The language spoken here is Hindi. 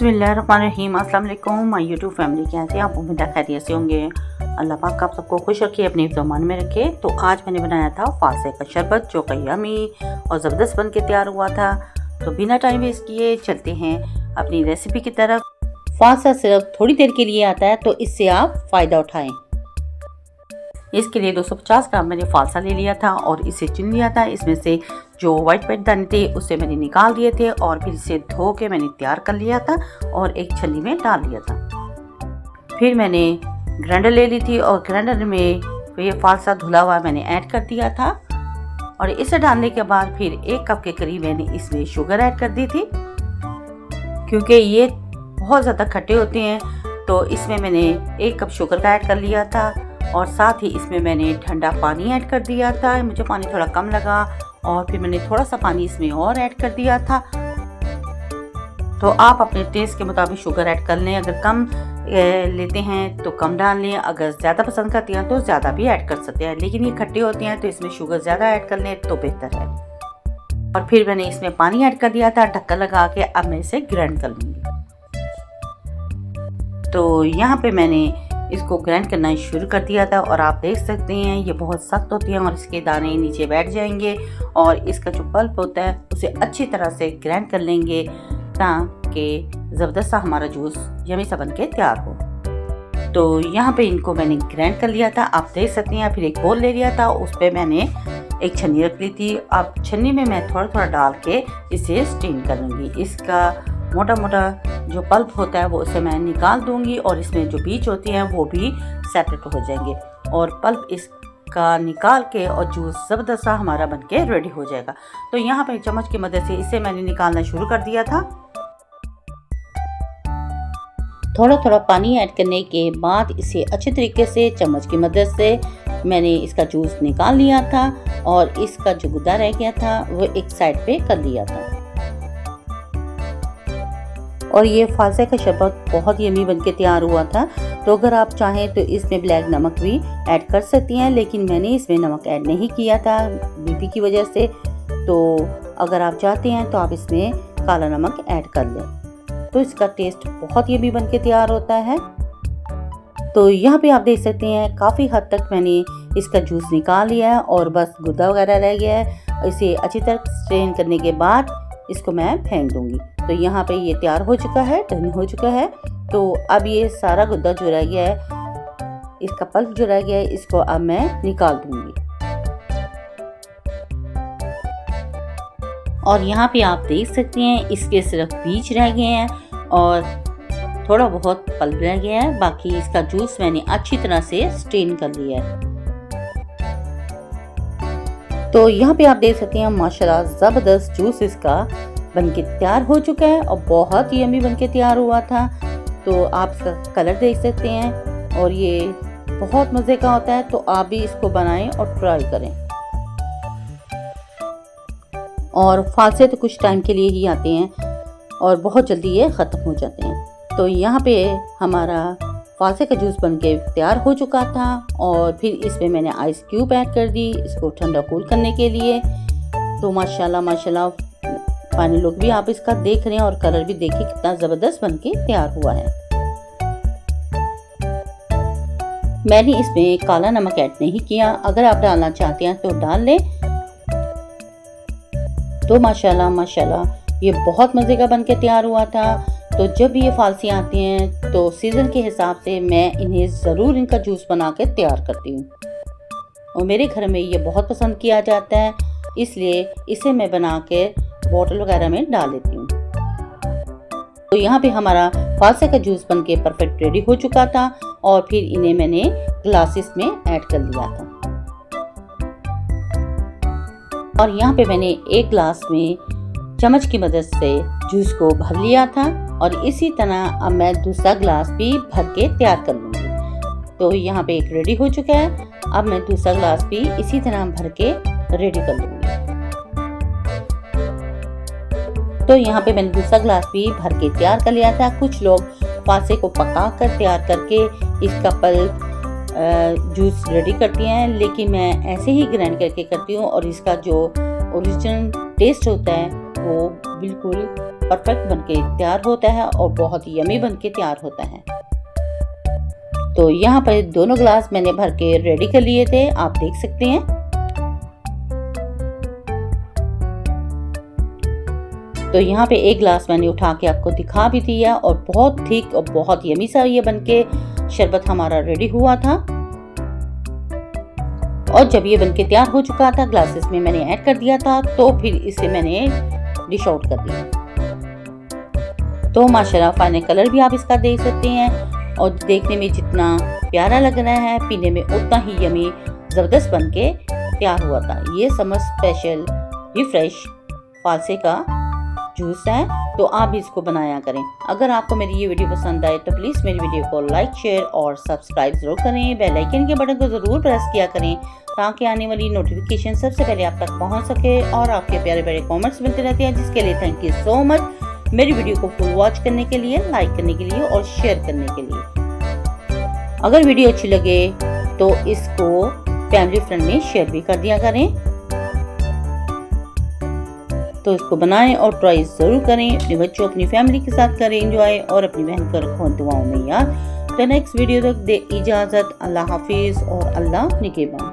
बिस्मिल्लाहिर्रहमानिर्रहीम। अस्सलाम वालेकुम माय यूट्यूब फैमिली, कैसे आप? उम्मीद है खैरियत से होंगे। अल्लाह पाक आप सबको खुश रखे, अपने ज़मान में रखे। तो आज मैंने बनाया था फासे का शरबत, जो कि यमी और ज़बरदस्त बन के तैयार हुआ था। तो बिना टाइम वेस्ट किए चलते हैं अपनी रेसिपी की तरफ। फासा सिर्फ थोड़ी देर के लिए आता है, तो इससे आप फ़ायदा उठाएँ। इसके लिए 250 ग्राम मैंने फालसा ले लिया था और इसे चुन लिया था। इसमें से जो वाइट दाने थे उसे मैंने निकाल दिए थे और फिर इसे धो के मैंने तैयार कर लिया था और एक छन्नी में डाल लिया था। फिर मैंने ग्राइंडर ले ली थी और ग्राइंडर में ये फालसा धुला हुआ मैंने ऐड कर दिया था। और इसे डालने के बाद फिर 1 कप के करीब मैंने इसमें शुगर ऐड कर दी थी, क्योंकि ये बहुत ज़्यादा खट्टे होते हैं। तो इसमें मैंने 1 कप शुगर का ऐड कर लिया था और साथ ही इसमें मैंने ठंडा पानी ऐड कर दिया था। मुझे पानी थोड़ा कम लगा और फिर मैंने थोड़ा सा पानी इसमें और ऐड कर दिया था। तो आप अपने टेस्ट के मुताबिक शुगर ऐड कर लें। अगर कम लेते हैं तो कम डाल लें, अगर ज़्यादा पसंद करते हैं तो ज़्यादा भी ऐड कर सकते हैं। लेकिन ये खट्टे होते हैं तो इसमें शुगर ज़्यादा ऐड कर लें तो बेहतर है। और फिर मैंने इसमें पानी ऐड कर दिया था ढक्कन लगा के। अब मैं इसे ग्राइंड कर लूँगी। तो यहाँ पे मैंने इसको ग्राइंड करना शुरू कर दिया था और आप देख सकते हैं ये बहुत सख्त होती है और इसके दाने नीचे बैठ जाएंगे। और इसका जो पल्प होता है उसे अच्छी तरह से ग्राइंड कर लेंगे ताकि ज़बरदस्त सा हमारा जूस यमी सा बन के तैयार हो। तो यहाँ पे इनको मैंने ग्राइंड कर लिया था, आप देख सकते हैं। फिर एक बोल ले लिया था, उस पर मैंने एक छन्नी रख ली थी। अब छन्नी में मैं थोड़ा थोड़ा डाल के इसे स्टीम कर लूँगी। इसका मोटा मोटा जो पल्प होता है वो उसे मैं निकाल दूंगी और इसमें जो बीज होती हैं वो भी सेपरेट हो जाएंगे और पल्प इसका निकाल के और जूस ज़बरदस्त सा हमारा बनके रेडी हो जाएगा। तो यहाँ पे चम्मच की मदद से इसे मैंने निकालना शुरू कर दिया था। थोड़ा थोड़ा पानी ऐड करने के बाद इसे अच्छे तरीके से चम्मच की मदद से मैंने इसका जूस निकाल लिया था और इसका जो गुदा रह गया था वो एक साइड पे कर लिया था। और ये फालसे का शरबत बहुत यमी बन के तैयार हुआ था। तो अगर आप चाहें तो इसमें ब्लैक नमक भी ऐड कर सकती हैं, लेकिन मैंने इसमें नमक ऐड नहीं किया था बीपी की वजह से। तो अगर आप चाहते हैं तो आप इसमें काला नमक ऐड कर लें, तो इसका टेस्ट बहुत यमी बन के तैयार होता है। तो यहाँ पे आप देख सकते हैं काफ़ी हद तक मैंने इसका जूस निकाल लिया है और बस गुद्दा वगैरह रह गया है। इसे अच्छी तरह स्ट्रेन करने के बाद इसको मैं फेंक दूंगी। तो यहाँ पे ये तैयार हो चुका है, डन हो चुका है। तो अब ये सारा गुद्दा जो रह गया है, इसका पल्प जो रह गया है, इसको अब मैं निकाल दूंगी। और यहाँ पे आप देख सकते हैं इसके सिर्फ बीज रह गए हैं और थोड़ा बहुत पल्प रह गया है। बाकी इसका जूस मैंने अच्छी तरह से स्ट्रेन कर लिया है। तो यहाँ पे आप देख सकते हैं माशाल्लाह ज़बरदस्त जूस इसका बनके तैयार हो चुका है और बहुत ही यमी बनके तैयार हुआ था। तो आप इसका कलर देख सकते हैं और ये बहुत मज़े का होता है। तो आप भी इसको बनाएं और ट्राई करें। और फालसे तो कुछ टाइम के लिए ही आते हैं और बहुत जल्दी ये ख़त्म हो जाते हैं। तो यहाँ पे हमारा फालसे का जूस बनके तैयार हो चुका था और फिर इसमें मैंने आइस क्यूब ऐड कर दी इसको ठंडा कूल करने के लिए। तो माशाल्लाह माशाल्लाह फाइनल लुक भी आप इसका देख रहे हैं और कलर भी देखिए कितना ज़बरदस्त बनके तैयार हुआ है। मैंने इसमें काला नमक ऐड नहीं किया, अगर आप डालना चाहते हैं तो डाल लें। तो माशाल्लाह माशाल्लाह ये बहुत मज़े का बनके तैयार हुआ था। तो जब ये फालसी आती हैं तो सीज़न के हिसाब से मैं इन्हें ज़रूर इनका जूस बना के तैयार करती हूँ और मेरे घर में ये बहुत पसंद किया जाता है, इसलिए इसे मैं बना के बोतल वगैरह में डाल लेती हूँ। तो यहाँ पे हमारा फालसे का जूस बनके परफेक्ट रेडी हो चुका था और फिर इन्हें मैंने ग्लासेस में ऐड कर लिया था। और यहाँ पे मैंने एक ग्लास में चम्मच की मदद से जूस को भर लिया था और इसी तरह अब मैं दूसरा ग्लास भी भर के तैयार कर लूँगी। तो यहाँ पे एक रेडी हो चुका है। अब मैं दूसरा ग्लास भी इसी तरह भर के रेडी कर लूँगी। तो यहाँ पे मैंने दूसरा ग्लास भी भर के तैयार कर लिया था। कुछ लोग फालसे को पका कर तैयार करके इसका पल्प जूस रेडी करती हैं, लेकिन मैं ऐसे ही ग्राइंड करके करती हूँ और इसका जो ओरिजिनल टेस्ट होता है वो बिल्कुल परफेक्ट बनके तैयार होता है और बहुत यमी बनके तैयार होता है। तो यहाँ पर दोनों ग्लास मैंने भर के रेडी कर लिए थे, आप देख सकते हैं। तो यहाँ पे एक ग्लास मैंने उठा के आपको दिखा भी दिया और बहुत थिक और बहुत यमी सा ये बनके शरबत हमारा रेडी हुआ था। और जब ये बनके तैयार हो चुका था, ग्लासेस में मैंने ऐड कर दिया था, तो फिर इसे मैंने डिश आउट कर दिया। तो माशाल्लाह फाइनल कलर भी आप इसका देख सकते हैं और देखने में जितना प्यारा लग रहा है, पीने में उतना ही यमी ज़बरदस्त बनके तैयार हुआ था। ये समर स्पेशल रिफ्रेश फालसे का जूस है, तो आप भी इसको बनाया करें। अगर आपको मेरी ये वीडियो पसंद आए तो प्लीज़ मेरी वीडियो को लाइक, शेयर और सब्सक्राइब जरूर करें। बेल आइकन के बटन को ज़रूर प्रेस किया करें ताकि आने वाली नोटिफिकेशन सबसे पहले आप तक पहुंच सके। और आपके प्यारे प्यारे कमेंट्स मिलते रहते हैं, जिसके लिए थैंक यू सो मच। मेरी वीडियो को फुल वॉच करने के लिए, लाइक करने के लिए और शेयर करने के लिए। अगर वीडियो अच्छी लगे तो इसको फैमिली फ्रेंड में शेयर भी कर दिया करें। तो इसको बनाएं और ट्राई ज़रूर करें। अपने बच्चों, अपनी फैमिली के साथ करें एंजॉय और अपनी बहन को रखो दुआओं में याद। तो नेक्स्ट वीडियो तक दे इजाज़त। अल्लाह हाफिज़ और अल्लाह निगहबान।